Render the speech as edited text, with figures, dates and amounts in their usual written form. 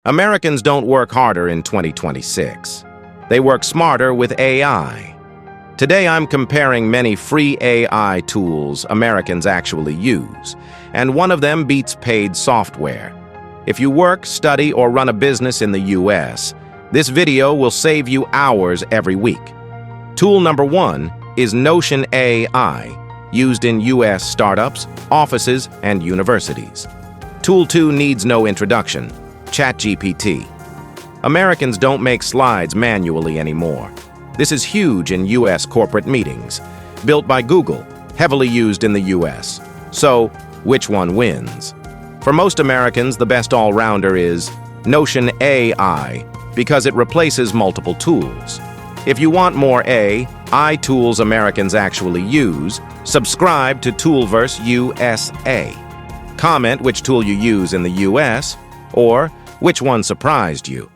Americans don't work harder in 2026. They work smarter with AI. Today I'm comparing many free AI tools Americans actually use, and one of them beats paid software. If you work, study, or run a business in the US, this video will save you hours every week. Tool number 1 is Notion AI, used in US startups, offices, and universities. Tool 2 needs no introduction, ChatGPT. Americans don't make slides manually anymore. This is huge in US corporate meetings. Built by Google, heavily used in the US. So, which one wins? For most Americans, the best all-rounder is Notion AI because it replaces multiple tools. If you want more AI tools Americans actually use, subscribe to Toolverse USA. Comment which tool you use in the US, or which one surprised you.